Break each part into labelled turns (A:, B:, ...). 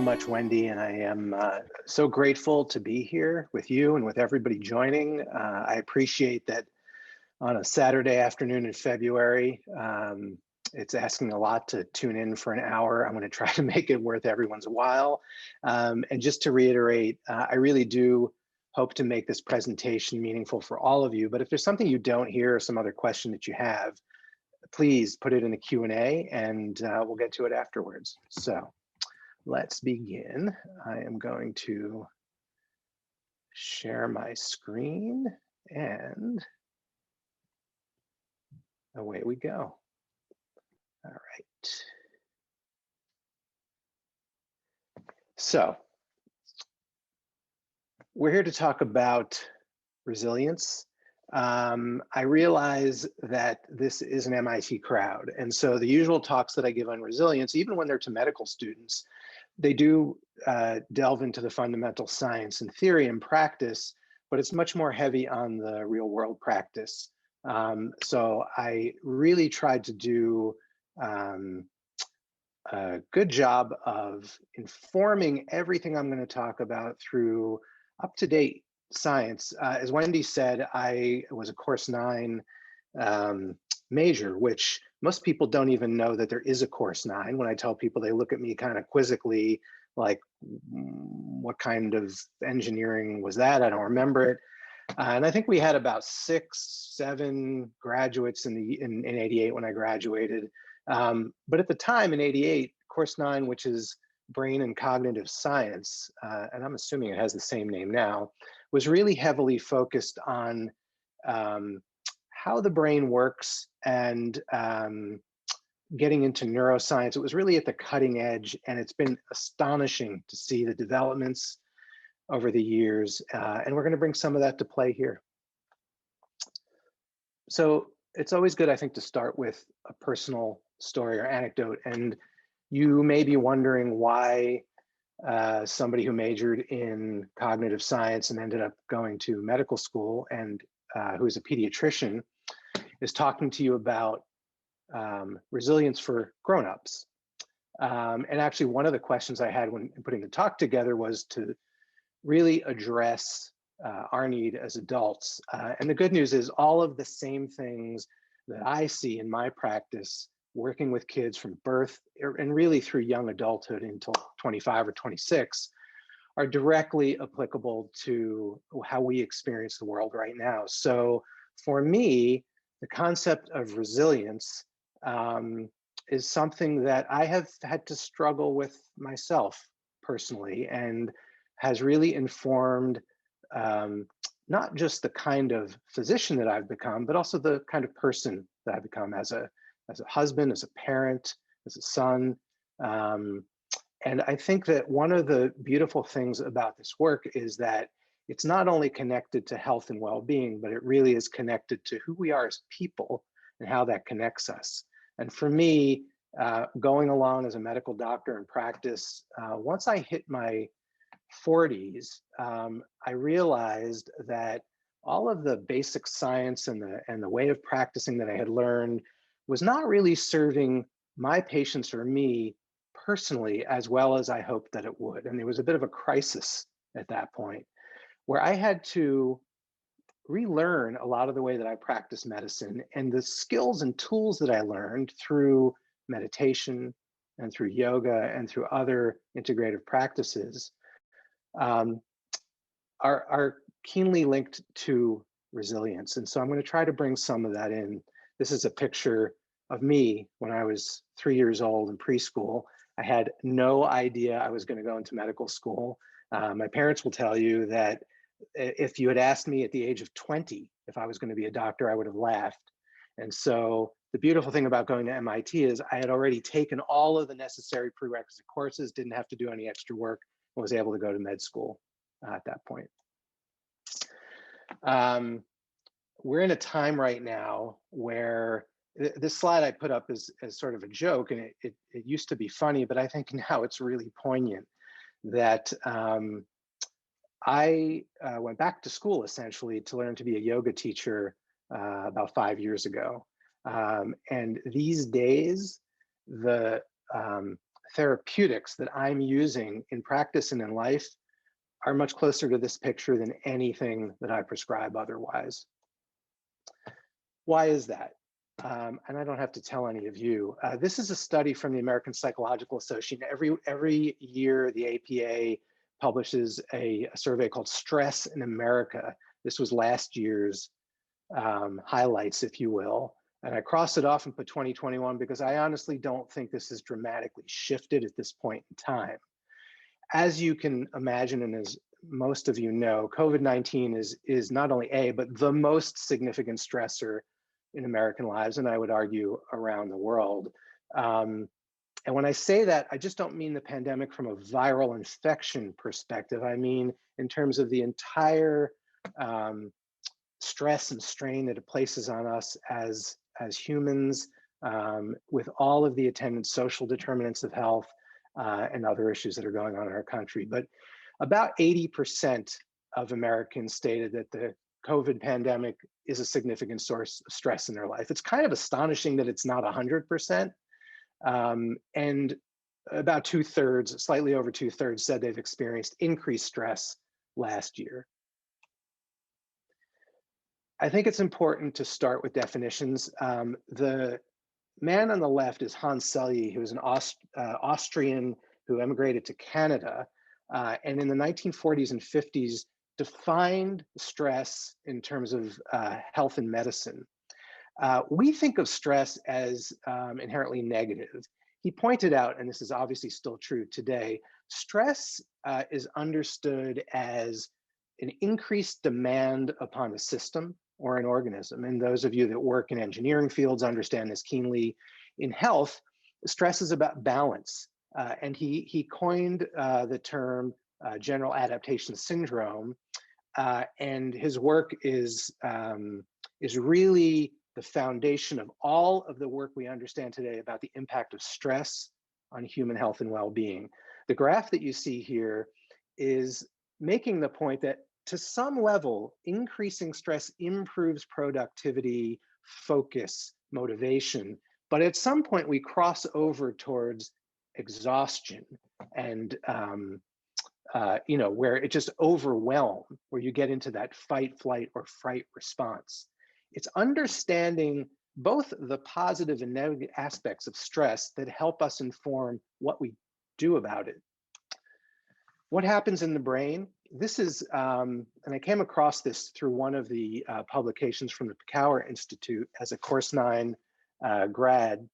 A: so much, Wendy, and I am so grateful to be here with you and with everybody joining. I appreciate that on a Saturday afternoon in February. It's asking a lot to tune in for an hour. I'm going to try to make it worth everyone's while. And just to reiterate, I really do hope to make this presentation meaningful for all of you. But if there's something you don't hear or some other question that you have, please put it in the Q&A and we'll get to it afterwards. So let's begin. I am going to share my screen and away we go. All right. So we're here to talk about resilience. I realize that this is an MIT crowd. And so the usual talks that I give on resilience, even when they're to medical students, they do delve into the fundamental science and theory and practice, but it's much more heavy on the real world practice. So I really tried to do a good job of informing everything I'm going to talk about through up-to-date science. As Wendy said, I was a course 9 major, which most people don't even know that there is a course 9. When I tell people, they look at me kind of quizzically, like, what kind of engineering was that? I don't remember it. And I think we had about 6, 7 graduates in 88 when I graduated. But at the time in 88, course 9, which is brain and cognitive science, and I'm assuming it has the same name now, was really heavily focused on how the brain works and getting into neuroscience. It was really at the cutting edge, and it's been astonishing to see the developments over the years, and we're going to bring some of that to play here. So it's always good, I think, to start with a personal story or anecdote, and you may be wondering why somebody who majored in cognitive science and ended up going to medical school and who's a pediatrician is talking to you about resilience for grown-ups. And actually, one of the questions I had when putting the talk together was to really address our need as adults. And the good news is all of the same things that I see in my practice working with kids from birth and really through young adulthood until 25 or 26 are directly applicable to how we experience the world right now. So for me, the concept of resilience is something that I have had to struggle with myself personally, and has really informed not just the kind of physician that I've become, but also the kind of person that I've become as a husband, as a parent, as a son. And I think that one of the beautiful things about this work is that it's not only connected to health and well-being, but it really is connected to who we are as people and how that connects us. And for me, going along as a medical doctor in practice, once I hit my 40s, I realized that all of the basic science and the way of practicing that I had learned was not really serving my patients or me personally as well as I hoped that it would. And there was a bit of a crisis at that point where I had to relearn a lot of the way that I practice medicine, and the skills and tools that I learned through meditation and through yoga and through other integrative practices are keenly linked to resilience. And so I'm going to try to bring some of that in. This is a picture of me when I was 3 years old in preschool. I had no idea I was going to go into medical school. My parents will tell you that if you had asked me at the age of 20 if I was going to be a doctor, I would have laughed. And so the beautiful thing about going to MIT is I had already taken all of the necessary prerequisite courses, didn't have to do any extra work, and was able to go to med school at that point. We're in a time right now where this slide I put up is as sort of a joke, and it used to be funny, but I think now it's really poignant that I went back to school essentially to learn to be a yoga teacher about 5 years ago. And these days, the therapeutics that I'm using in practice and in life are much closer to this picture than anything that I prescribe otherwise. Why is that? And I don't have to tell any of you. This is a study from the American Psychological Association. Every year, the APA publishes a survey called Stress in America. This was last year's highlights, if you will. And I crossed it off and put 2021 because I honestly don't think this has dramatically shifted at this point in time. As you can imagine, and as most of you know, COVID-19 is not only but the most significant stressor in American lives, and I would argue around the world. And when I say that, I just don't mean the pandemic from a viral infection perspective. I mean in terms of the entire stress and strain that it places on us as humans, with all of the attendant social determinants of health and other issues that are going on in our country. But about 80% of Americans stated that the COVID pandemic is a significant source of stress in their life. It's kind of astonishing that it's not 100%. And about 2/3, slightly over 2/3, said they've experienced increased stress last year. I think it's important to start with definitions. The man on the left is Hans Selye, who is an Austrian who emigrated to Canada, and in the 1940s and 50s defined stress in terms of health and medicine. We think of stress as inherently negative. He pointed out, and this is obviously still true today, stress is understood as an increased demand upon a system or an organism. And those of you that work in engineering fields understand this keenly. In health, stress is about balance. And he coined the term general adaptation syndrome. And his work is really the foundation of all of the work we understand today about the impact of stress on human health and well-being. The graph that you see here is making the point that to some level, increasing stress improves productivity, focus, motivation, but at some point we cross over towards exhaustion and where it just overwhelms, where you get into that fight, flight, or fright response. It's understanding both the positive and negative aspects of stress that help us inform what we do about it. What happens in the brain? This is, and I came across this through one of the publications from the Pecauer Institute as a Course 9 grad.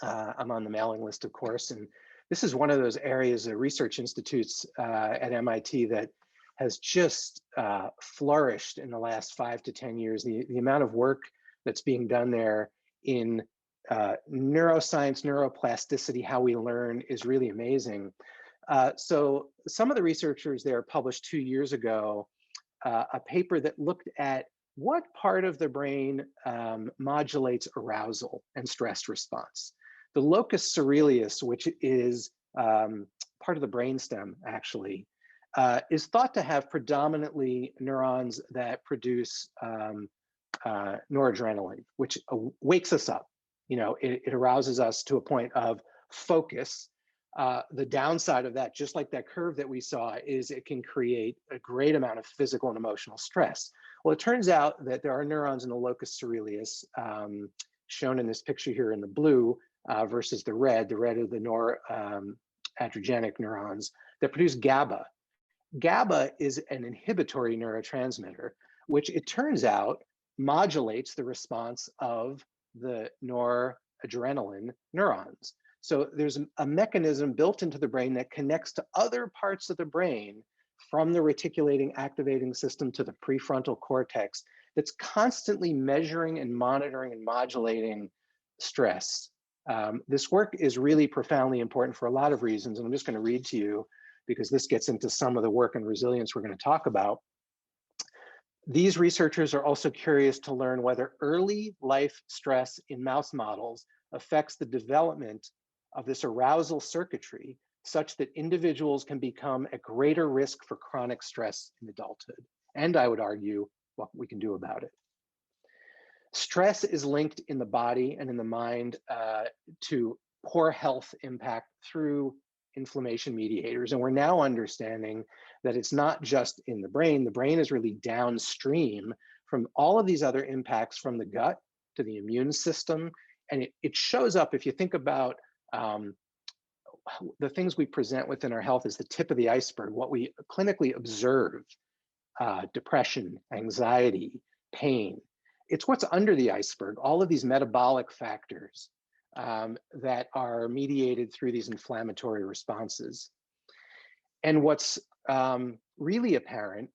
A: I'm on the mailing list, of course, and this is one of those areas of research institutes at MIT that has just flourished in the last 5 to 10 years. The amount of work that's being done there in neuroscience, neuroplasticity, how we learn is really amazing. So some of the researchers there published 2 years ago a paper that looked at what part of the brain modulates arousal and stress response. The locus ceruleus, which is part of the brainstem actually, is thought to have predominantly neurons that produce noradrenaline, which wakes us up. It arouses us to a point of focus. The downside of that, just like that curve that we saw, is it can create a great amount of physical and emotional stress. Well, it turns out that there are neurons in the locus ceruleus, shown in this picture here in the blue, versus the red. The red are the noradrenergic neurons that produce GABA. GABA is an inhibitory neurotransmitter, which it turns out modulates the response of the noradrenaline neurons. So there's a mechanism built into the brain that connects to other parts of the brain, from the reticulating activating system to the prefrontal cortex, that's constantly measuring and monitoring and modulating stress. This work is really profoundly important for a lot of reasons, and I'm just going to read to you because this gets into some of the work and resilience we're going to talk about. These researchers are also curious to learn whether early life stress in mouse models affects the development of this arousal circuitry such that individuals can become at greater risk for chronic stress in adulthood. And I would argue what we can do about it. Stress is linked in the body and in the mind to poor health impact through inflammation mediators. And we're now understanding that it's not just in the brain. The brain is really downstream from all of these other impacts, from the gut to the immune system. And it shows up, if you think about the things we present within our health is the tip of the iceberg, what we clinically observe, depression, anxiety, pain. It's what's under the iceberg, all of these metabolic factors that are mediated through these inflammatory responses. And what's really apparent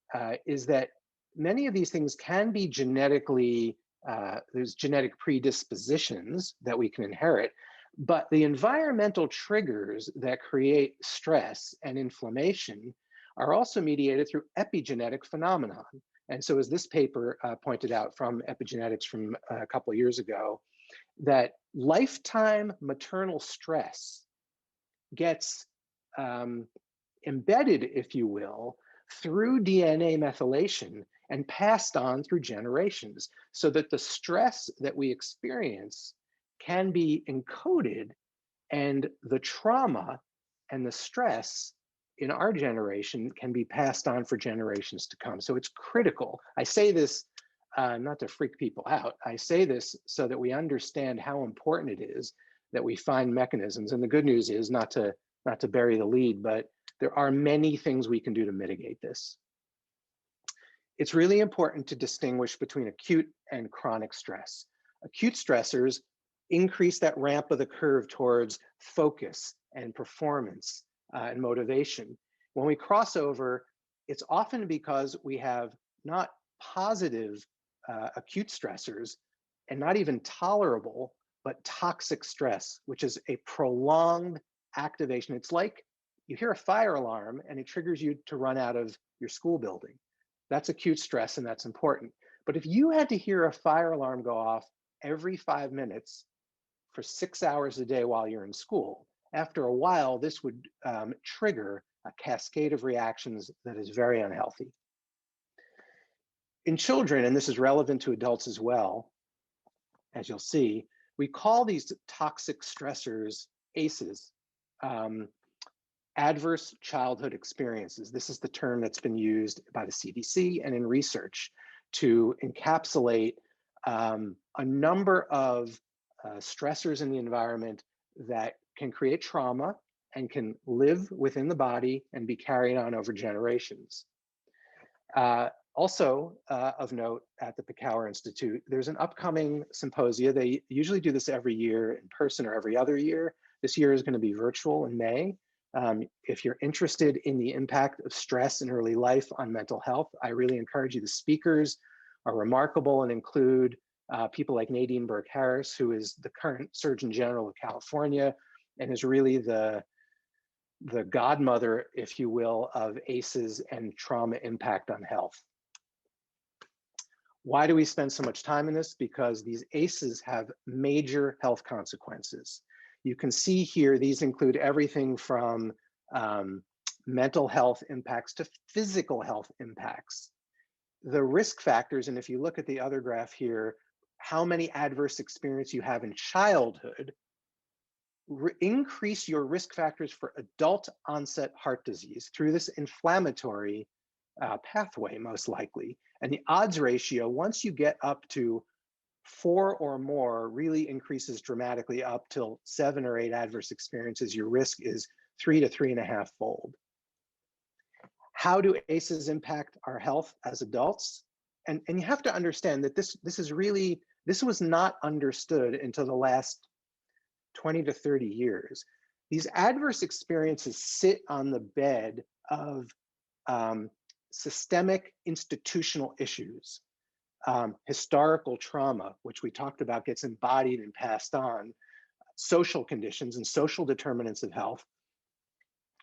A: is that many of these things can be genetically, there's genetic predispositions that we can inherit, but the environmental triggers that create stress and inflammation are also mediated through epigenetic phenomenon. And so as this paper pointed out from epigenetics from a couple of years ago, that lifetime maternal stress gets embedded, if you will, through DNA methylation and passed on through generations, so that the stress that we experience can be encoded, and the trauma and the stress in our generation can be passed on for generations to come. So it's critical. I say this not to freak people out. I say this so that we understand how important it is that we find mechanisms. And the good news is, not to bury the lead, but there are many things we can do to mitigate this. It's really important to distinguish between acute and chronic stress. Acute stressors increase that ramp of the curve towards focus and performance and motivation. When we cross over, it's often because we have not positive acute stressors and not even tolerable, but toxic stress, which is a prolonged activation. It's like you hear a fire alarm and it triggers you to run out of your school building. That's acute stress, and that's important. But if you had to hear a fire alarm go off every 5 minutes for 6 hours a day while you're in school, after a while, this would trigger a cascade of reactions that is very unhealthy. In children, and this is relevant to adults as well, as you'll see, we call these toxic stressors ACEs, adverse childhood experiences. This is the term that's been used by the CDC and in research to encapsulate a number of stressors in the environment that can create trauma and can live within the body and be carried on over generations. Also of note at the Picower Institute, there's an upcoming symposia. They usually do this every year in person or every other year. This year is going to be virtual in May. If you're interested in the impact of stress in early life on mental health, I really encourage you. The speakers are remarkable and include people like Nadine Burke-Harris, who is the current Surgeon General of California and is really the godmother, if you will, of ACEs and trauma impact on health. Why do we spend so much time in this? Because these ACEs have major health consequences. You can see here, these include everything from mental health impacts to physical health impacts. The risk factors, and if you look at the other graph here, how many adverse experiences you have in childhood increase your risk factors for adult onset heart disease through this inflammatory pathway, most likely. And the odds ratio, once you get up to 4 or more, really increases dramatically up till 7 or 8 adverse experiences. Your risk is 3 to 3.5 fold. How do ACEs impact our health as adults? And you have to understand that this was not understood until the last 20 to 30 years. These adverse experiences sit on the bed of systemic institutional issues. Historical trauma, which we talked about, gets embodied and passed on. Social conditions and social determinants of health.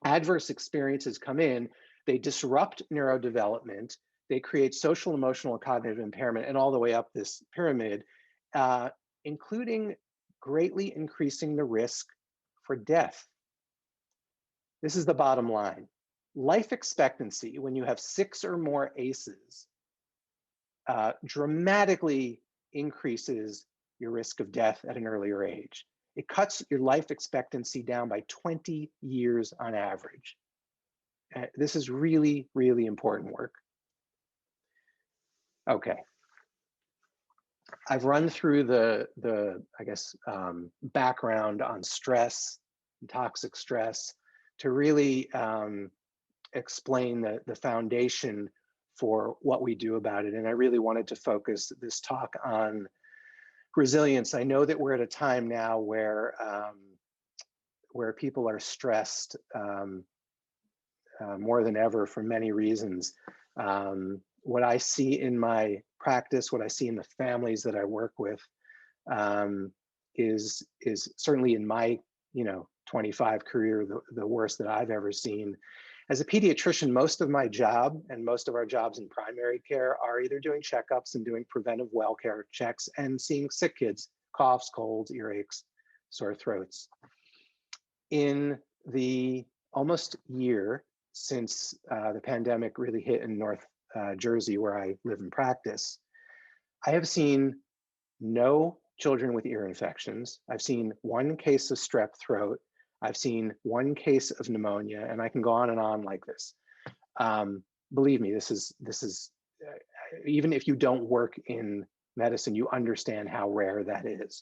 A: Adverse experiences come in, they disrupt neurodevelopment, they create social, emotional, and cognitive impairment, and all the way up this pyramid, including greatly increasing the risk for death. This is the bottom line. Life expectancy, when you have 6 or more ACEs, dramatically increases your risk of death at an earlier age. It cuts your life expectancy down by 20 years on average. This is really, really important work. Okay. I've run through the I guess, background on stress and toxic stress to really explain the foundation for what we do about it. And I really wanted to focus this talk on resilience. I know that we're at a time now where people are stressed more than ever for many reasons. What I see in my practice, what I see in the families that I work with, is certainly in my 25 career the worst that I've ever seen. As a pediatrician, most of my job and most of our jobs in primary care are either doing checkups and doing preventive well care checks and seeing sick kids, coughs, colds, earaches, sore throats. In the almost year since the pandemic really hit in North Jersey, where I live and practice, I have seen no children with ear infections. I've seen one case of strep throat. I've seen one case of pneumonia, and I can go on and on like this. Believe me, this is even if you don't work in medicine, you understand how rare that is.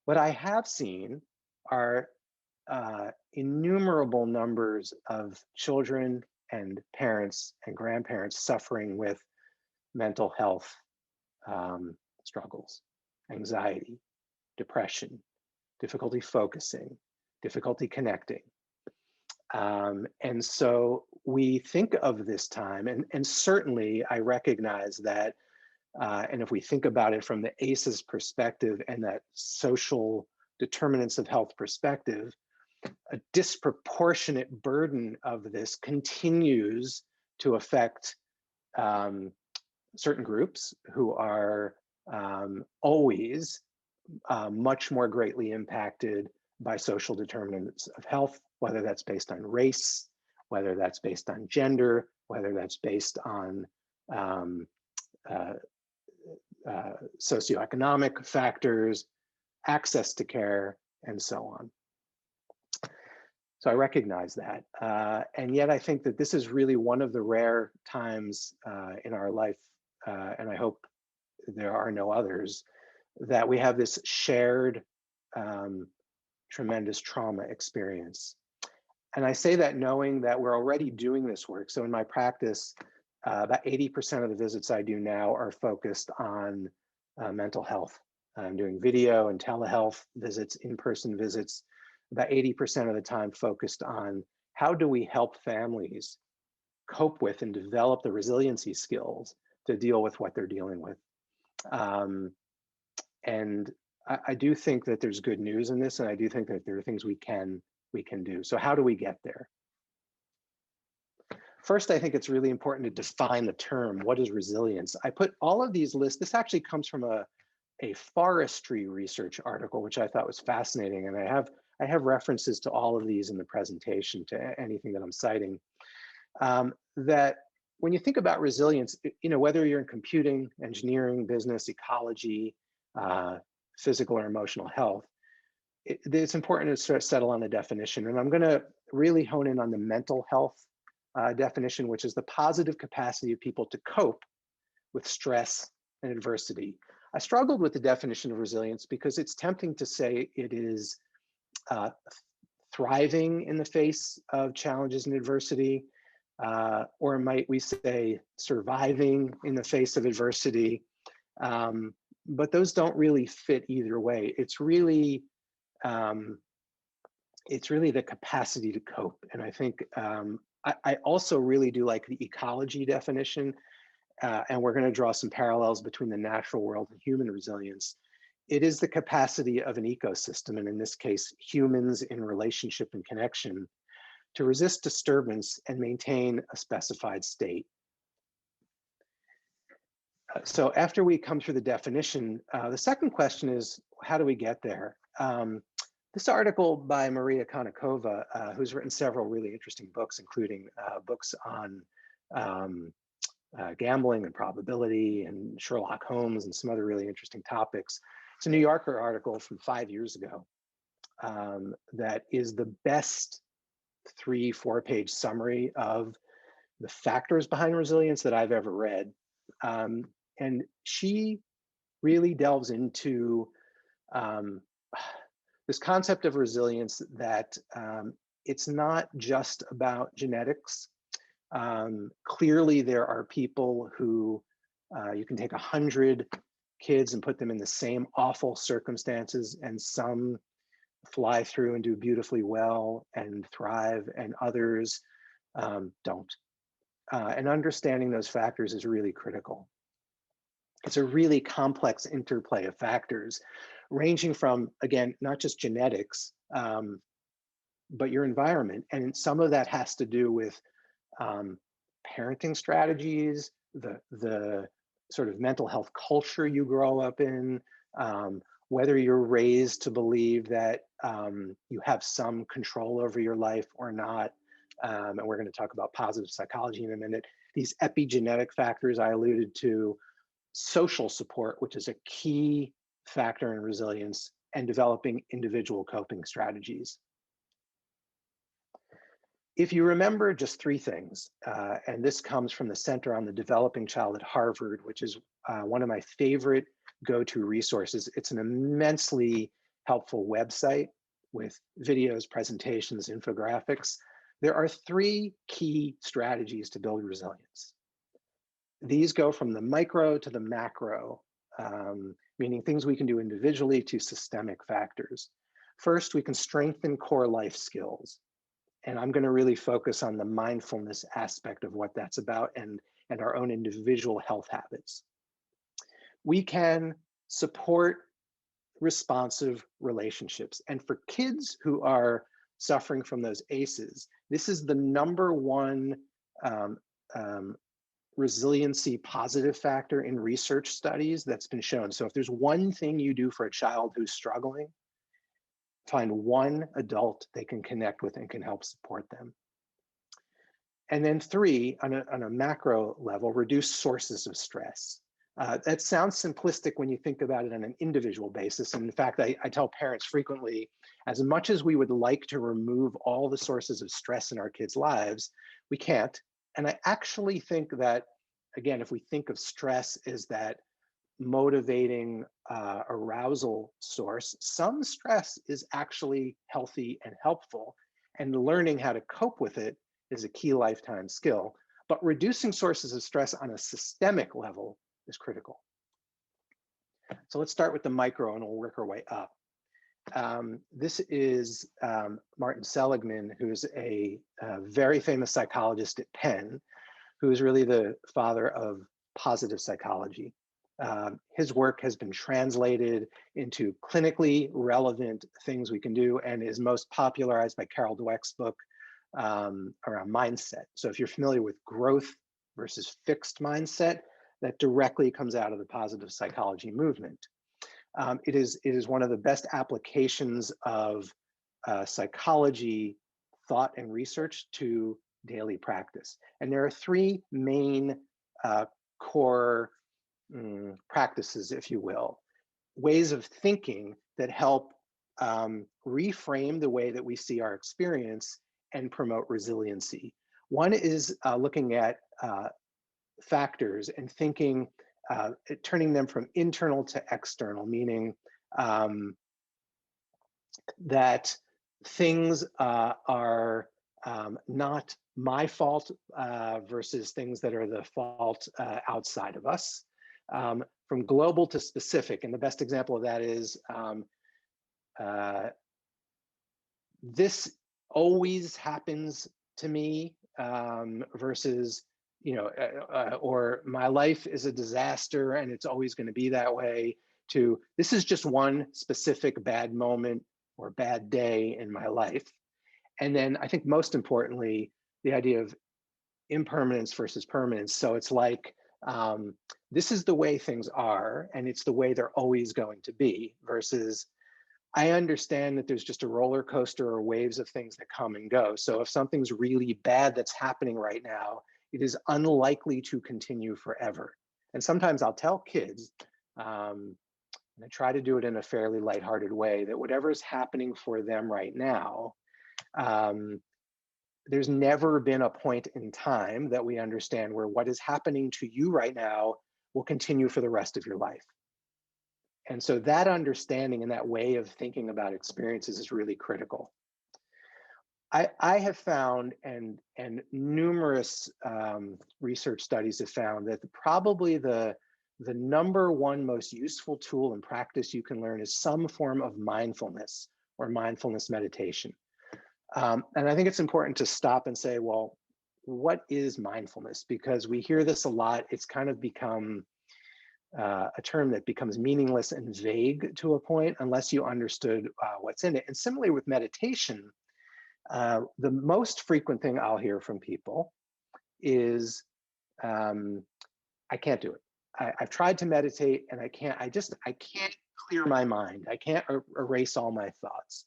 A: What I have seen are innumerable numbers of children and parents and grandparents suffering with mental health struggles, anxiety, depression, difficulty focusing, difficulty connecting. And so we think of this time, and certainly I recognize that, and if we think about it from the ACEs perspective and that social determinants of health perspective, a disproportionate burden of this continues to affect certain groups who are always much more greatly impacted by social determinants of health, whether that's based on race, whether that's based on gender, whether that's based on socioeconomic factors, access to care, and so on. So I recognize that. And yet I think that this is really one of the rare times in our life, and I hope there are no others, that we have this shared tremendous trauma experience. And I say that knowing that we're already doing this work. So in my practice, about 80% of the visits I do now are focused on mental health. I'm doing video and telehealth visits, in-person visits, about 80% of the time focused on how do we help families cope with and develop the resiliency skills to deal with what they're dealing with. And I do think that there's good news in this, and I do think that there are things we can do. So how do we get there? First, I think it's really important to define the term. What is resilience? I put all of these lists. This actually comes from a forestry research article, which I thought was fascinating, and I have references to all of these in the presentation, to anything that I'm citing. That when you think about resilience, whether you're in computing, engineering, business, ecology, physical or emotional health, it's important to sort of settle on the definition. And I'm going to really hone in on the mental health definition, which is the positive capacity of people to cope with stress and adversity. I struggled with the definition of resilience because it's tempting to say it is thriving in the face of challenges and adversity, or might we say surviving in the face of adversity. But those don't really fit either way. It's really the capacity to cope. And I think I also really do like the ecology definition, and we're going to draw some parallels between the natural world and human resilience. It is the capacity of an ecosystem, and in this case, humans in relationship and connection, to resist disturbance and maintain a specified state. So after we come through the definition, the second question is, how do we get there? This article by Maria Konnikova, who's written several really interesting books, including books on gambling and probability and Sherlock Holmes and some other really interesting topics. It's a New Yorker article from 5 years ago. that is the best 3-4 page summary of the factors behind resilience that I've ever read. And she really delves into this concept of resilience, that it's not just about genetics. Clearly, there are people who you can take 100 kids and put them in the same awful circumstances, and some fly through and do beautifully well and thrive, and others don't. And understanding those factors is really critical. It's a really complex interplay of factors, ranging from, again, not just genetics, but your environment. And some of that has to do with parenting strategies, the sort of mental health culture you grow up in, whether you're raised to believe that you have some control over your life or not. And we're going to talk about positive psychology in a minute. These epigenetic factors I alluded to, social support, which is a key factor in resilience, and developing individual coping strategies. If you remember just 3 things, and this comes from the Center on the Developing Child at Harvard, which is one of my favorite go-to resources. It's an immensely helpful website with videos, presentations, infographics. There are 3 key strategies to build resilience. These go from the micro to the macro, meaning things we can do individually, to systemic factors. First, we can strengthen core life skills. And I'm going to really focus on the mindfulness aspect of what that's about, and our own individual health habits. We can support responsive relationships. And for kids who are suffering from those ACEs, this is the #1 resiliency positive factor in research studies that's been shown. So if there's one thing you do for a child who's struggling, find one adult they can connect with and can help support them. And then 3, on a macro level, reduce sources of stress. That sounds simplistic when you think about it on an individual basis. And in fact, I tell parents frequently, as much as we would like to remove all the sources of stress in our kids' lives, we can't. And I actually think that, again, if we think of stress as that motivating arousal source, some stress is actually healthy and helpful, and learning how to cope with it is a key lifetime skill. But reducing sources of stress on a systemic level is critical. So let's start with the micro and we'll work our way up. This is Martin Seligman, who's a very famous psychologist at Penn, who is really the father of positive psychology. His work has been translated into clinically relevant things we can do, and is most popularized by Carol Dweck's book around mindset. So if you're familiar with growth versus fixed mindset, that directly comes out of the positive psychology movement. It is one of the best applications of psychology, thought, and research to daily practice. And there are 3 main core practices, if you will, ways of thinking that help reframe the way that we see our experience and promote resiliency. One is looking at factors and thinking, turning them from internal to external, meaning that things are not my fault versus things that are the fault outside of us. From global to specific, and the best example of that is this always happens to me versus, or my life is a disaster and it's always going to be that way, to this is just one specific bad moment or bad day in my life. And then I think most importantly, the idea of impermanence versus permanence. So it's like, this is the way things are, and it's the way they're always going to be, versus I understand that there's just a roller coaster or waves of things that come and go. So if something's really bad that's happening right now, it is unlikely to continue forever. And sometimes I'll tell kids, and I try to do it in a fairly lighthearted way, that whatever is happening for them right now, there's never been a point in time that we understand where what is happening to you right now will continue for the rest of your life. And so that understanding and that way of thinking about experiences is really critical. I have found, and numerous research studies have found, that probably the number one most useful tool and practice you can learn is some form of mindfulness or mindfulness meditation. And I think it's important to stop and say, well, what is mindfulness? Because we hear this a lot. It's kind of become a term that becomes meaningless and vague to a point unless you understood what's in it. And similarly with meditation, the most frequent thing I'll hear from people is, I can't do it. I've tried to meditate and I can't clear my mind. I can't erase all my thoughts.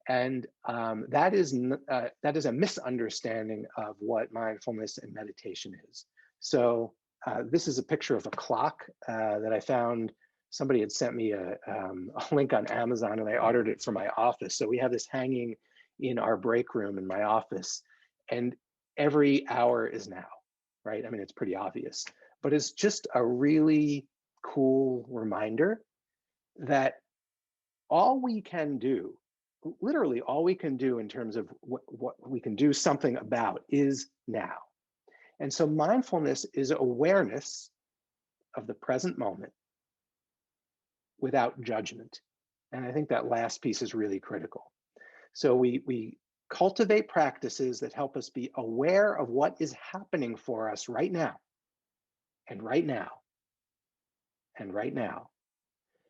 A: And that is a misunderstanding of what mindfulness and meditation is. So this is a picture of a clock that I found. Somebody had sent me a link on Amazon, and I ordered it for my office. So we have this hanging in our break room in my office, and every hour is now, right? I mean, it's pretty obvious, but it's just a really cool reminder that all we can do, literally all we can do in terms of what we can do something about, is now. And so mindfulness is awareness of the present moment without judgment. And I think that last piece is really critical. So we cultivate practices that help us be aware of what is happening for us right now, and right now, and right now,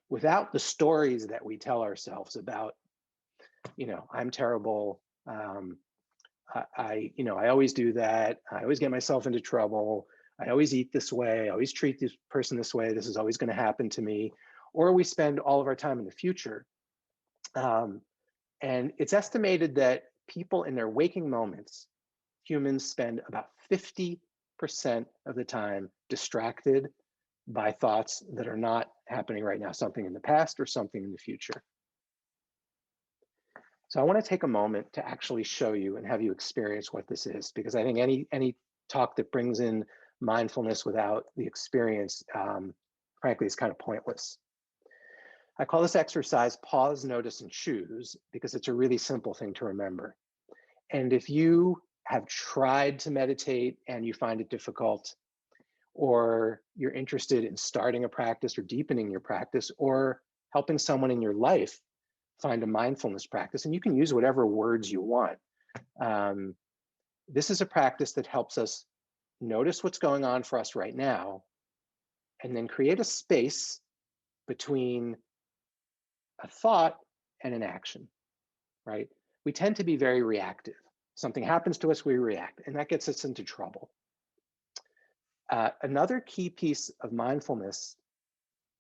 A: without the stories that we tell ourselves about, I'm terrible. I always do that. I always get myself into trouble. I always eat this way. I always treat this person this way. This is always going to happen to me. Or we spend all of our time in the future. And it's estimated that people in their waking moments, humans spend about 50% of the time distracted by thoughts that are not happening right now, something in the past or something in the future. So I want to take a moment to actually show you and have you experience what this is, because I think any talk that brings in mindfulness without the experience, frankly, is kind of pointless. I call this exercise pause, notice, and choose, because it's a really simple thing to remember. And if you have tried to meditate and you find it difficult, or you're interested in starting a practice or deepening your practice, or helping someone in your life find a mindfulness practice, and you can use whatever words you want. This is a practice that helps us notice what's going on for us right now, and then create a space between a thought and an action, right? We tend to be very reactive. Something happens to us, we react, and that gets us into trouble. Another key piece of mindfulness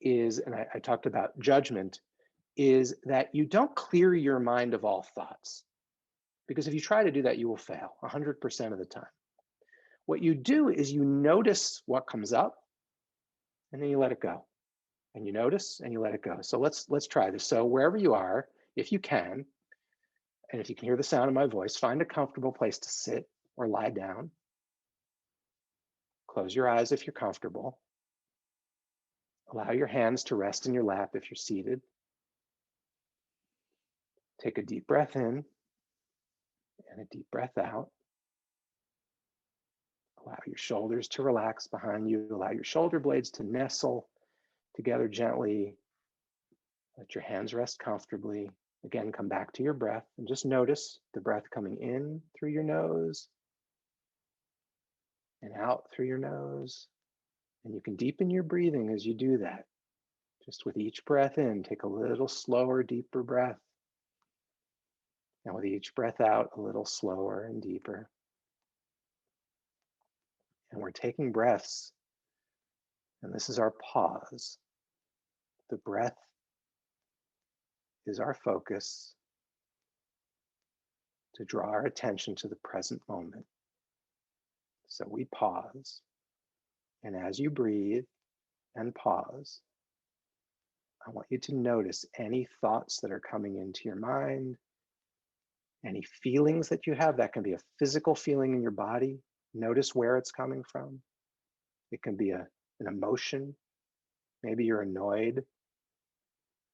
A: is, and I talked about judgment, is that you don't clear your mind of all thoughts. Because if you try to do that, you will fail 100% of the time. What you do is you notice what comes up, and then you let it go. And you notice and you let it go. So let's try this. So wherever you are, if you can, and if you can hear the sound of my voice, find a comfortable place to sit or lie down. Close your eyes if you're comfortable. Allow your hands to rest in your lap if you're seated. Take a deep breath in and a deep breath out. Allow your shoulders to relax behind you. Allow your shoulder blades to nestle together gently. Let your hands rest comfortably. Again, come back to your breath and just notice the breath coming in through your nose and out through your nose. And you can deepen your breathing as you do that. Just with each breath in, take a little slower, deeper breath. And with each breath out, a little slower and deeper. And we're taking breaths. And this is our pause. The breath is our focus to draw our attention to the present moment. So we pause. And as you breathe and pause, I want you to notice any thoughts that are coming into your mind, any feelings that you have. That can be a physical feeling in your body. Notice where it's coming from. It can be an emotion. Maybe you're annoyed.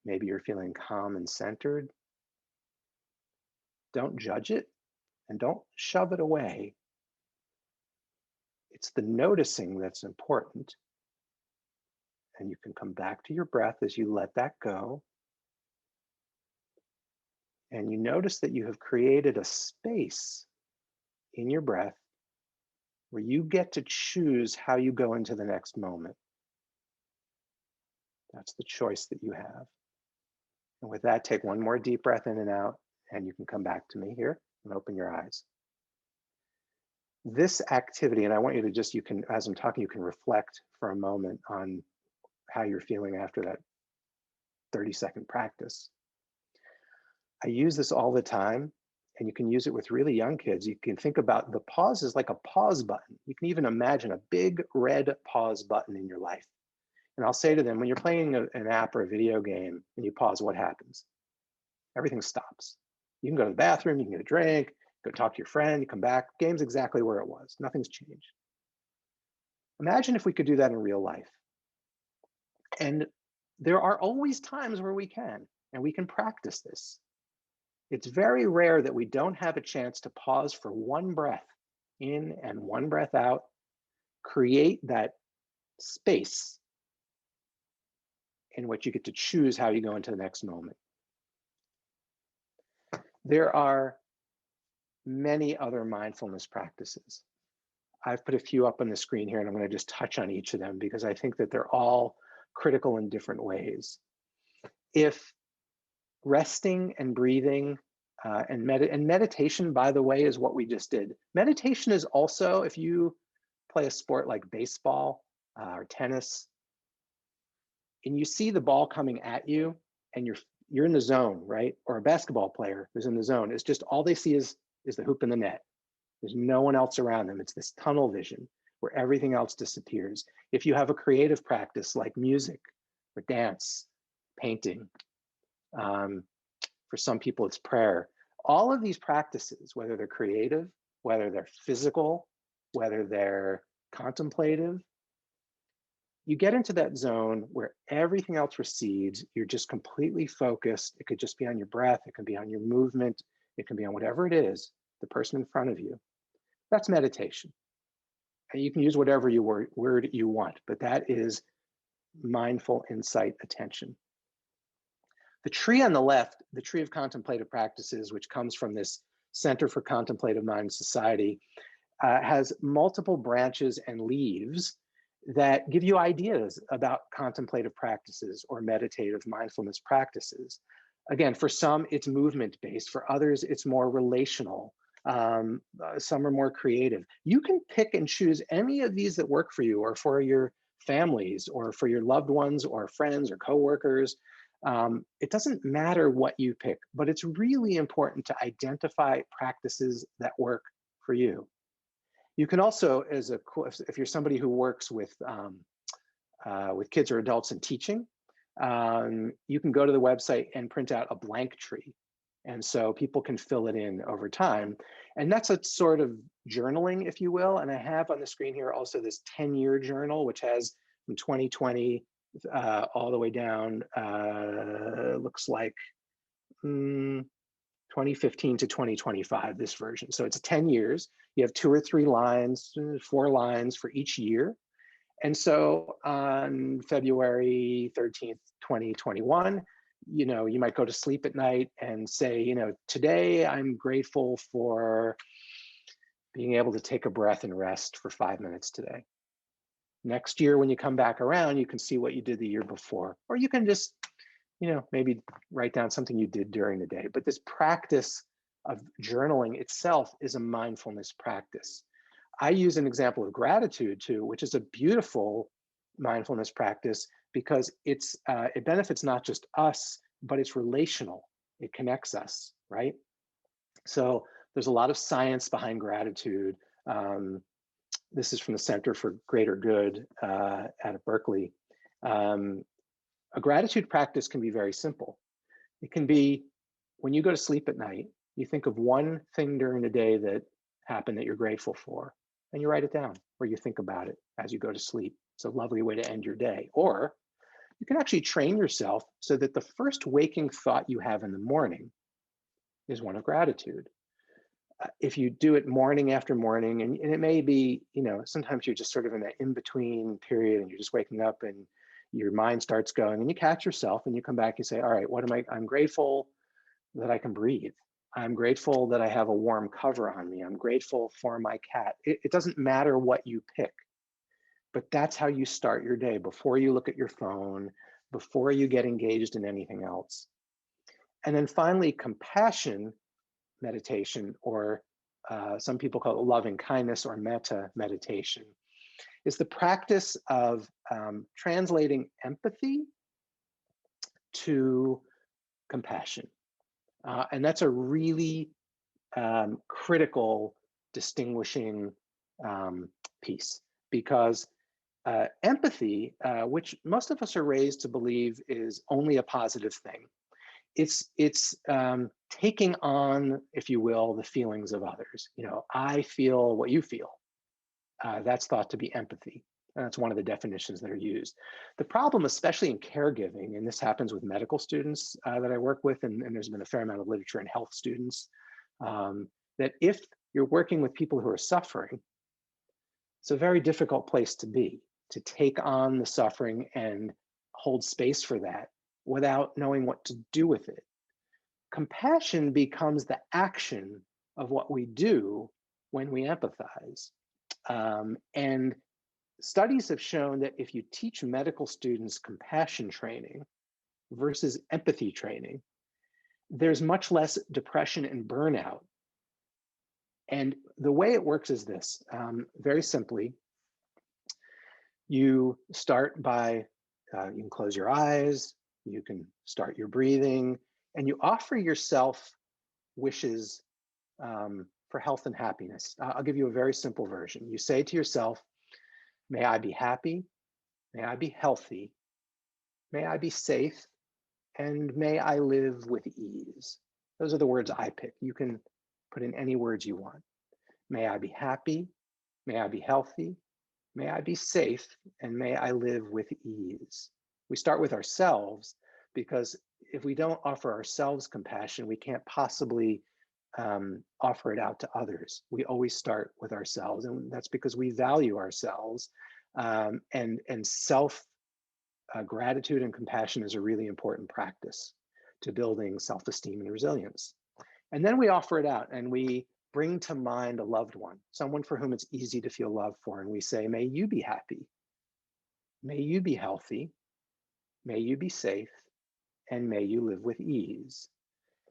A: Maybe you're feeling calm and centered. Don't judge it and don't shove it away. It's the noticing that's important. And you can come back to your breath as you let that go. And you notice that you have created a space in your breath where you get to choose how you go into the next moment. That's the choice that you have. And with that, take one more deep breath in and out, and you can come back to me here and open your eyes. This activity, and I want you to just, you can, as I'm talking, you can reflect for a moment on how you're feeling after that 30-second practice. I use this all the time, and you can use it with really young kids. You can think about the pause as like a pause button. You can even imagine a big red pause button in your life. And I'll say to them, when you're playing an app or a video game and you pause, what happens? Everything stops. You can go to the bathroom, you can get a drink, go talk to your friend, you come back, game's exactly where it was. Nothing's changed. Imagine if we could do that in real life. And there are always times where we can, and we can practice this. It's very rare that we don't have a chance to pause for one breath in and one breath out, create that space in which you get to choose how you go into the next moment. There are many other mindfulness practices. I've put a few up on the screen here, and I'm going to just touch on each of them because I think that they're all critical in different ways. If resting and breathing and meditation, by the way, is what we just did. Meditation is also, if you play a sport like baseball or tennis, and you see the ball coming at you, and you're in the zone, right? Or a basketball player who's in the zone, it's just all they see is the hoop in the net. There's no one else around them. It's this tunnel vision where everything else disappears. If you have a creative practice like music or dance, painting, for some people it's prayer, all of these practices, whether they're creative, whether they're physical, whether they're contemplative, you get into that zone where everything else recedes. You're just completely focused. It could just be on your breath. It can be on your movement. It can be on whatever it is, the person in front of you. That's meditation. And you can use whatever word you want, but that is mindful insight attention. The tree on the left, the tree of contemplative practices, which comes from this Center for Contemplative Mind and Society, has multiple branches and leaves that give you ideas about contemplative practices or meditative mindfulness practices. Again, for some, it's movement-based. For others, it's more relational. Some are more creative. You can pick and choose any of these that work for you or for your families or for your loved ones or friends or coworkers. It doesn't matter what you pick, but it's really important to identify practices that work for you. You can also, if you're somebody who works with kids or adults in teaching, you can go to the website and print out a blank tree. And so people can fill it in over time. And that's a sort of journaling, if you will. And I have on the screen here also this 10-year journal, which has from 2020 all the way down, looks like 2015 to 2025, this version. So it's 10 years. You have 2 or 3 lines, 4 lines for each year. And so on February 13th, 2021, you might go to sleep at night and say, today I'm grateful for being able to take a breath and rest for 5 minutes today. Next year, when you come back around, you can see what you did the year before, or you can just, maybe write down something you did during the day. But this practice of journaling itself is a mindfulness practice. I use an example of gratitude too, which is a beautiful mindfulness practice because it benefits not just us, but it's relational. It connects us, right? So there's a lot of science behind gratitude. This is from the Center for Greater Good out of Berkeley. A gratitude practice can be very simple. It can be when you go to sleep at night, you think of one thing during the day that happened that you're grateful for, and you write it down, or you think about it as you go to sleep. It's a lovely way to end your day. Or you can actually train yourself so that the first waking thought you have in the morning is one of gratitude. If you do it morning after morning, and it may be, sometimes you're just sort of in that in-between period and you're just waking up and your mind starts going and you catch yourself and you come back, you say, all right, I'm grateful that I can breathe. I'm grateful that I have a warm cover on me. I'm grateful for my cat. It doesn't matter what you pick, but that's how you start your day before you look at your phone, before you get engaged in anything else. And then finally, compassion meditation, or some people call it loving kindness or metta meditation, is the practice of translating empathy to compassion. And that's a really critical distinguishing piece, because empathy, which most of us are raised to believe is only a positive thing, it's taking on, if you will, the feelings of others. I feel what you feel. That's thought to be empathy. And that's one of the definitions that are used. The problem, especially in caregiving, and this happens with medical students that I work with, and there's been a fair amount of literature in health students, that if you're working with people who are suffering, it's a very difficult place to be, to take on the suffering and hold space for that without knowing what to do with it. Compassion becomes the action of what we do when we empathize. And studies have shown that if you teach medical students compassion training versus empathy training, there's much less depression and burnout. And the way it works is this, very simply, you start by, you can close your eyes, you can start your breathing, and you offer yourself wishes for health and happiness. I'll give you a very simple version. You say to yourself, may I be happy, may I be healthy, may I be safe, and may I live with ease. Those are the words I pick. You can put in any words you want. May I be happy, may I be healthy, may I be safe, and may I live with ease. We start with ourselves, because if we don't offer ourselves compassion, we can't possibly offer it out to others. We always start with ourselves, and that's because we value ourselves. And self gratitude and compassion is a really important practice to building self-esteem and resilience. And then we offer it out, and we bring to mind a loved one, someone for whom it's easy to feel love for, and we say, may you be happy, may you be healthy, may you be safe, and may you live with ease.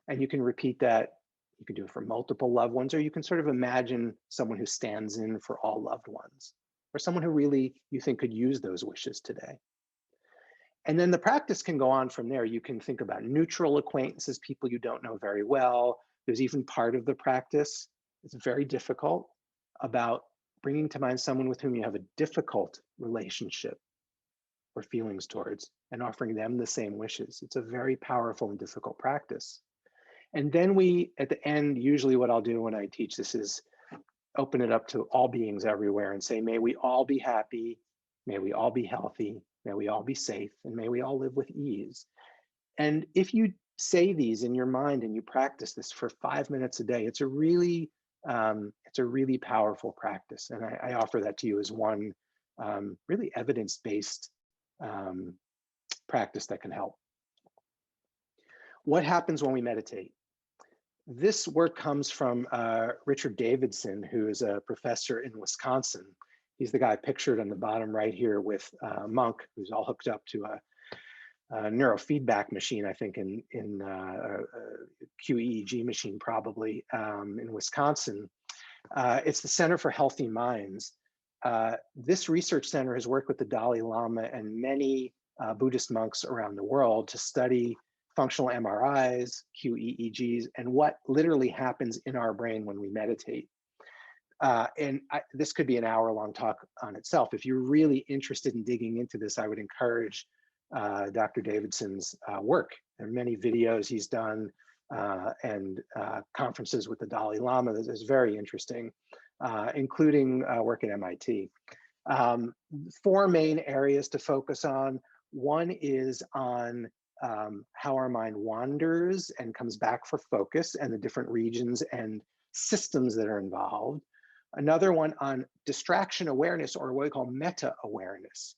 A: And you can repeat that. You can do it for multiple loved ones, or you can sort of imagine someone who stands in for all loved ones, or someone who really you think could use those wishes today. And then the practice can go on from there. You can think about neutral acquaintances, people you don't know very well. There's even part of the practice, it's very difficult, about bringing to mind someone with whom you have a difficult relationship or feelings towards, and offering them the same wishes. It's a very powerful and difficult practice. And then we, at the end, usually what I'll do when I teach this is open it up to all beings everywhere and say, may we all be happy, may we all be healthy, may we all be safe, and may we all live with ease. And if you say these in your mind and you practice this for 5 minutes a day, it's a really powerful practice. And I offer that to you as one really evidence-based practice that can help. What happens when we meditate? This work comes from Richard Davidson, who is a professor in Wisconsin. He's the guy pictured on the bottom right here with Monk, who's all hooked up to a neurofeedback machine, I think in a QEEG machine probably, in Wisconsin. It's the Center for Healthy Minds. This research center has worked with the Dalai Lama and many Buddhist monks around the world to study functional MRIs, QEEGs, and what literally happens in our brain when we meditate. This could be an hour-long talk on itself. If you're really interested in digging into this, I would encourage Dr. Davidson's work. There are many videos he's done and conferences with the Dalai Lama that is very interesting, including work at MIT. Four main areas to focus on. One is on how our mind wanders and comes back for focus and the different regions and systems that are involved. Another one on distraction awareness, or what we call meta-awareness.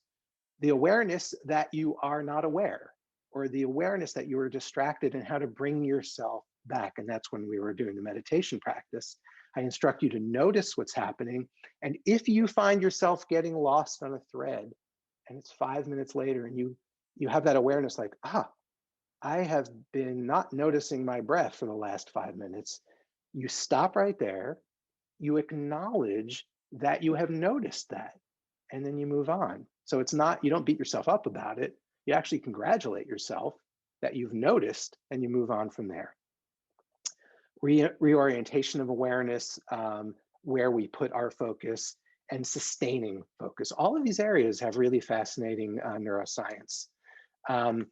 A: The awareness that you are not aware, or the awareness that you are distracted, and how to bring yourself back. And that's when we were doing the meditation practice. I instruct you to notice what's happening. And if you find yourself getting lost on a thread and it's 5 minutes later and you have that awareness like, I have been not noticing my breath for the last 5 minutes. You stop right there. You acknowledge that you have noticed that, and then you move on. So it's not, you don't beat yourself up about it. You actually congratulate yourself that you've noticed, and you move on from there. Reorientation of awareness, where we put our focus, and sustaining focus. All of these areas have really fascinating neuroscience. And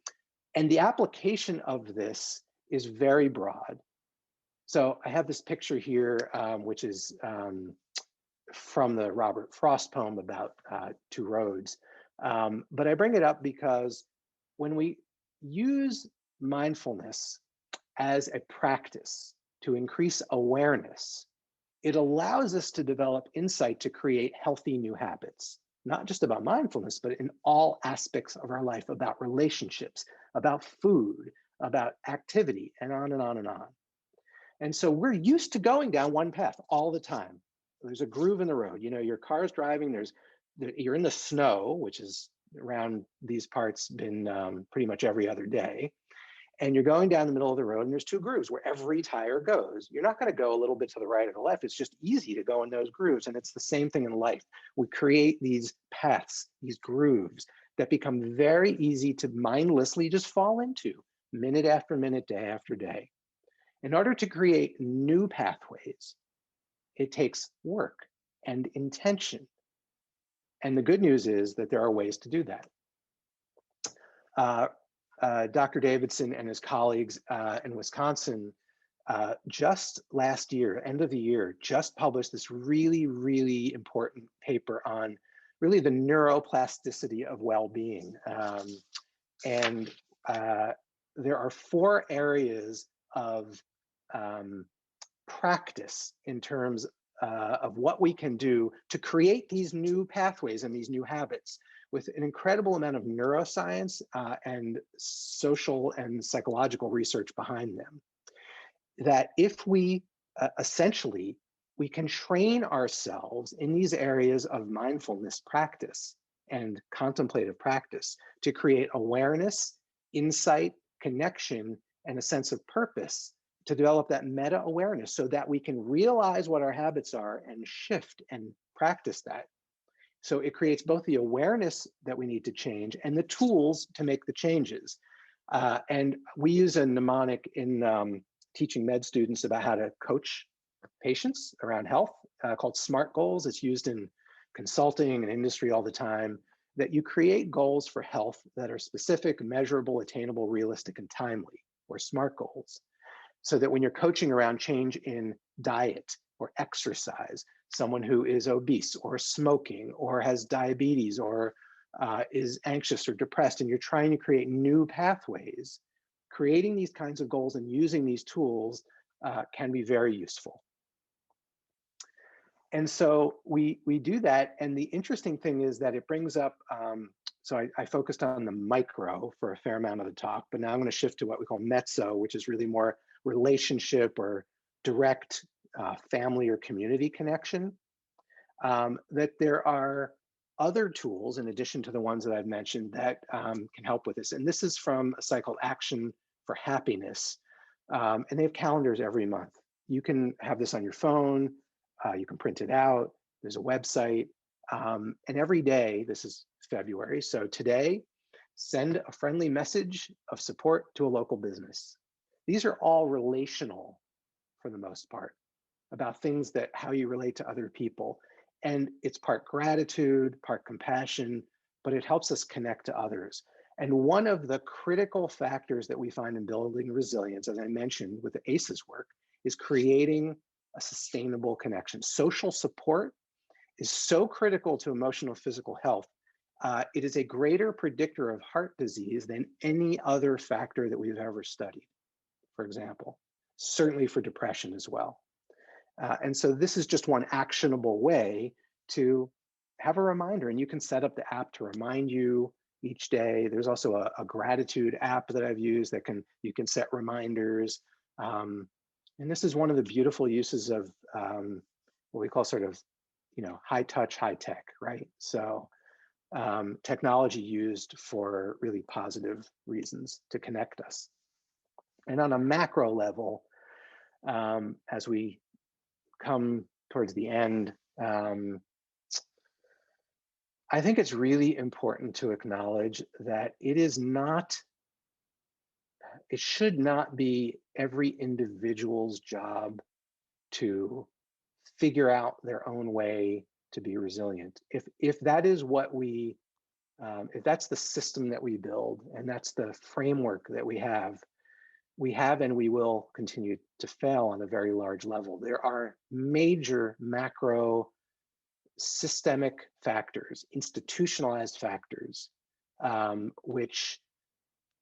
A: the application of this is very broad. So I have this picture here, which is from the Robert Frost poem about two roads. But I bring it up because when we use mindfulness as a practice to increase awareness, it allows us to develop insight to create healthy new habits, not just about mindfulness, but in all aspects of our life, about relationships, about food, about activity, and on and on and on. And so we're used to going down one path all the time. There's a groove in the road. You know, your car's driving, you're in the snow, which is around these parts been pretty much every other day. And you're going down the middle of the road and there's two grooves where every tire goes. You're not going to go a little bit to the right or the left. It's just easy to go in those grooves. And it's the same thing in life. We create these paths, these grooves that become very easy to mindlessly just fall into minute after minute, day after day. In order to create new pathways, it takes work and intention. And the good news is that there are ways to do that. Dr. Davidson and his colleagues in Wisconsin just last year, end of the year, just published this really, really important paper on really the neuroplasticity of well-being. And there are 4 areas of practice in terms of what we can do to create these new pathways and these new habits, with an incredible amount of neuroscience and social and psychological research behind them. That if we essentially, we can train ourselves in these areas of mindfulness practice and contemplative practice to create awareness, insight, connection, and a sense of purpose, to develop that meta awareness so that we can realize what our habits are and shift and practice that. So it creates both the awareness that we need to change and the tools to make the changes. And we use a mnemonic in teaching med students about how to coach patients around health called SMART goals. It's used in consulting and industry all the time, that you create goals for health that are specific, measurable, attainable, realistic, and timely, or SMART goals. So that when you're coaching around change in diet or exercise, someone who is obese or smoking or has diabetes or is anxious or depressed, and you're trying to create new pathways, creating these kinds of goals and using these tools can be very useful. And so we do that. And the interesting thing is that it brings up, so I focused on the micro for a fair amount of the talk, but now I'm going to shift to what we call mezzo, which is really more relationship or direct family or community connection. That there are other tools in addition to the ones that I've mentioned that can help with this. And this is from a site called Action for Happiness. And they have calendars every month. You can have this on your phone. You can print it out. There's a website. And every day, this is February, so today, send a friendly message of support to a local business. These are all relational for the most part, about things that how you relate to other people. And it's part gratitude, part compassion, but it helps us connect to others. And one of the critical factors that we find in building resilience, as I mentioned with the ACEs work, is creating a sustainable connection. Social support is so critical to emotional physical health. It is a greater predictor of heart disease than any other factor that we've ever studied, for example, certainly for depression as well. And so this is just one actionable way to have a reminder, and you can set up the app to remind you each day. There's also a gratitude app that I've used that you can set reminders. And this is one of the beautiful uses of what we call sort of, high touch, high tech, right? So technology used for really positive reasons to connect us. And on a macro level, as we come towards the end, I think it's really important to acknowledge that it should not be every individual's job to figure out their own way to be resilient. If that is what if that's the system that we build and that's the framework that we have and we will continue to fail on a very large level. There are major macro systemic factors, institutionalized factors, which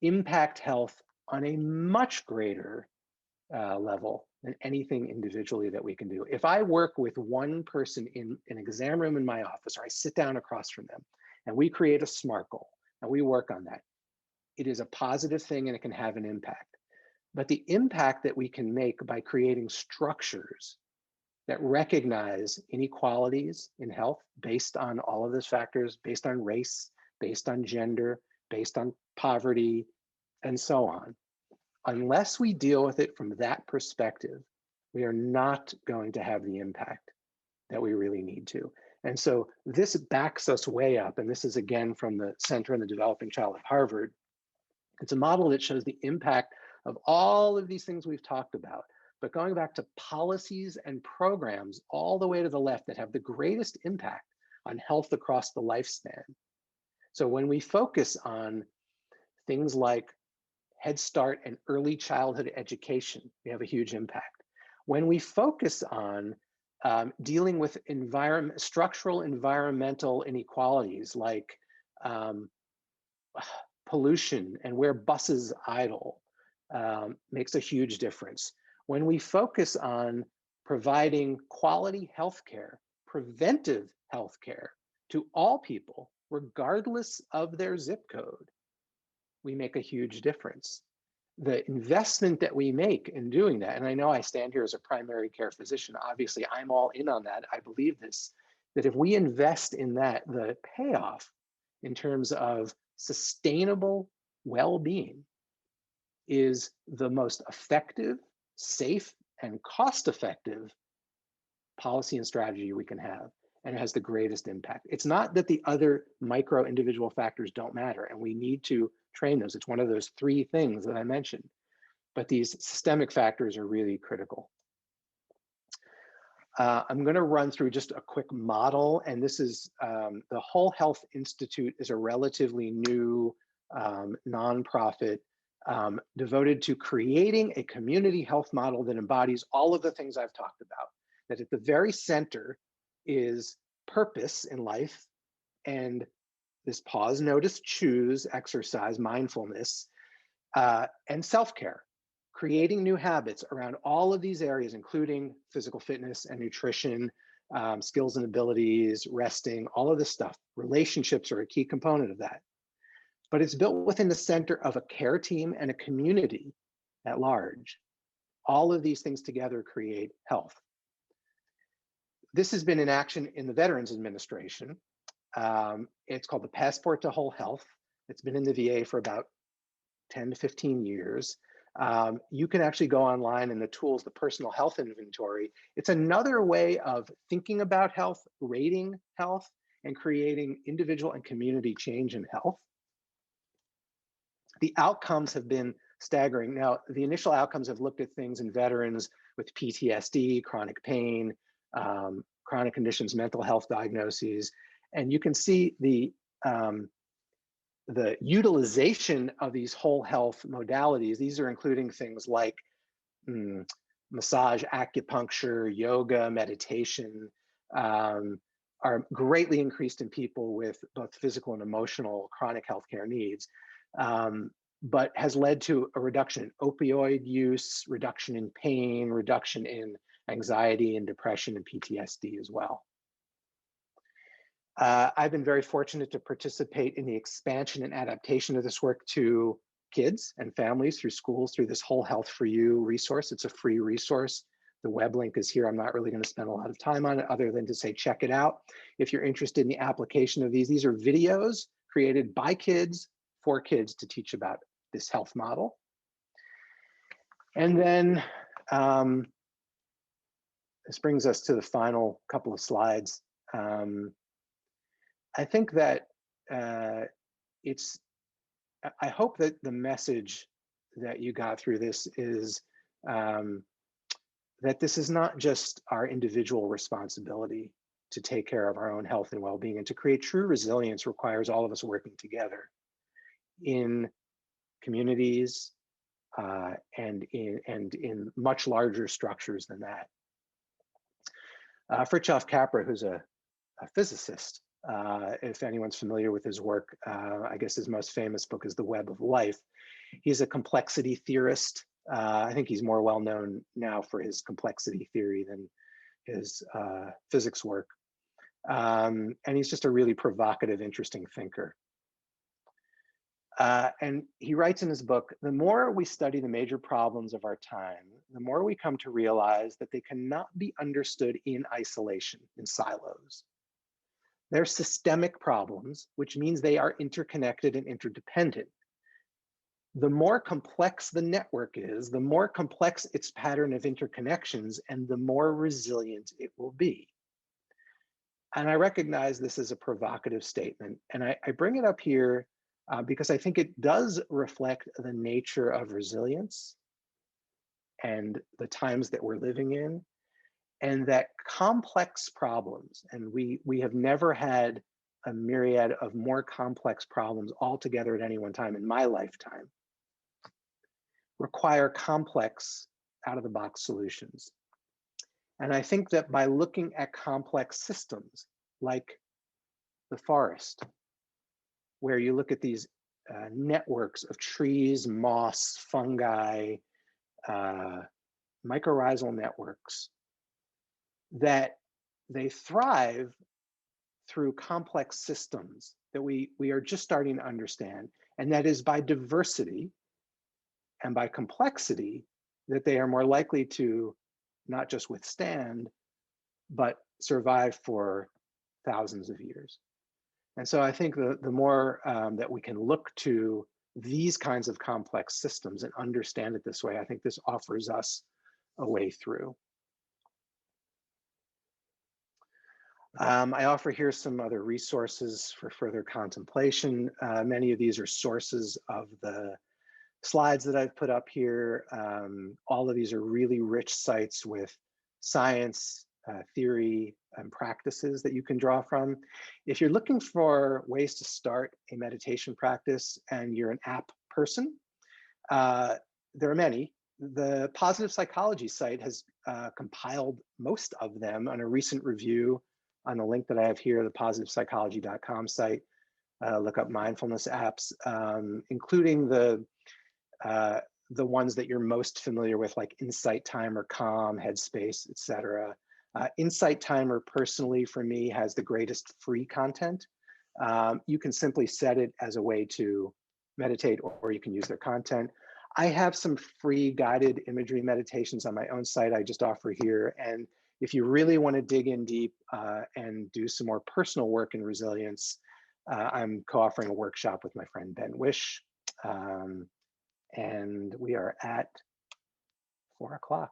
A: impact health on a much greater level than anything individually that we can do. If I work with one person in an exam room in my office, or I sit down across from them and we create a SMART goal and we work on that, it is a positive thing and it can have an impact. But the impact that we can make by creating structures that recognize inequalities in health based on all of those factors, based on race, based on gender, based on poverty, and so on. Unless we deal with it from that perspective, we are not going to have the impact that we really need to. And so this backs us way up. And this is again from the Center on the Developing Child at Harvard. It's a model that shows the impact of all of these things we've talked about. But going back to policies and programs all the way to the left that have the greatest impact on health across the lifespan. So when we focus on things like Head Start and early childhood education, we have a huge impact. When we focus on dealing with structural environmental inequalities like pollution and where buses idle, makes a huge difference. When we focus on providing quality healthcare, preventive healthcare to all people, regardless of their zip code, we make a huge difference. The investment that we make in doing that, and I know I stand here as a primary care physician, obviously I'm all in on that, I believe this, that if we invest in that, the payoff in terms of sustainable well-being is the most effective, safe, and cost-effective policy and strategy we can have, and it has the greatest impact. It's not that the other micro individual factors don't matter, and we need to train those. It's one of those three things that I mentioned, but these systemic factors are really critical. I'm going to run through just a quick model, and this is the Whole Health Institute is a relatively new nonprofit devoted to creating a community health model that embodies all of the things I've talked about. That at the very center is purpose in life, and this pause, notice, choose, exercise, mindfulness, and self-care. Creating new habits around all of these areas, including physical fitness and nutrition, skills and abilities, resting, all of this stuff. Relationships are a key component of that. But it's built within the center of a care team and a community at large. All of these things together create health. This has been in action in the Veterans Administration. It's called the Passport to Whole Health. It's been in the VA for about 10 to 15 years. You can actually go online and the tools, the personal health inventory. It's another way of thinking about health, rating health, and creating individual and community change in health. The outcomes have been staggering. Now, the initial outcomes have looked at things in veterans with PTSD, chronic pain, chronic conditions, mental health diagnoses, and you can see the the utilization of these whole health modalities, these are including things like massage, acupuncture, yoga, meditation, are greatly increased in people with both physical and emotional chronic healthcare needs, but has led to a reduction in opioid use, reduction in pain, reduction in anxiety and depression and PTSD as well. I've been very fortunate to participate in the expansion and adaptation of this work to kids and families through schools through this Whole Health for You resource. It's a free resource. The web link is here. I'm not really going to spend a lot of time on it other than to say check it out. If you're interested in the application of these are videos created by kids for kids to teach about this health model. And then this brings us to the final couple of slides. I think that I hope that the message that you got through this is that this is not just our individual responsibility to take care of our own health and well-being, and to create true resilience requires all of us working together in communities and in much larger structures than that. Fritjof Capra, who's a physicist, if anyone's familiar with his work, I guess his most famous book is The Web of Life. He's a complexity theorist. I think he's more well known now for his complexity theory than his physics work. And he's just a really provocative, interesting thinker. And he writes in his book, the more we study the major problems of our time, the more we come to realize that they cannot be understood in isolation, in silos. They're systemic problems, which means they are interconnected and interdependent. The more complex the network is, the more complex its pattern of interconnections, and the more resilient it will be. And I recognize this as a provocative statement, and I bring it up here because I think it does reflect the nature of resilience and the times that we're living in, and that complex problems, and we have never had a myriad of more complex problems all together at any one time in my lifetime, require complex out-of-the-box solutions. And I think that by looking at complex systems like the forest, where you look at these networks of trees, moss, fungi, mycorrhizal networks, that they thrive through complex systems that we are just starting to understand. And that is by diversity and by complexity that they are more likely to not just withstand, but survive for thousands of years. And so I think the more that we can look to these kinds of complex systems and understand it this way, I think this offers us a way through. I offer here some other resources for further contemplation. Many of these are sources of the slides that I've put up here. All of these are really rich sites with science, theory, and practices that you can draw from. If you're looking for ways to start a meditation practice and you're an app person, there are many. The Positive Psychology site has compiled most of them on a recent review on the link that I have here, the positivepsychology.com site. Look up mindfulness apps, including the ones that you're most familiar with, like Insight Timer, Calm, Headspace, etc. Insight Timer, personally, for me, has the greatest free content. You can simply set it as a way to meditate, or you can use their content. I have some free guided imagery meditations on my own site I just offer here. And if you really want to dig in deep and do some more personal work in resilience, I'm co-offering a workshop with my friend Ben Wisch. And we are at 4 o'clock.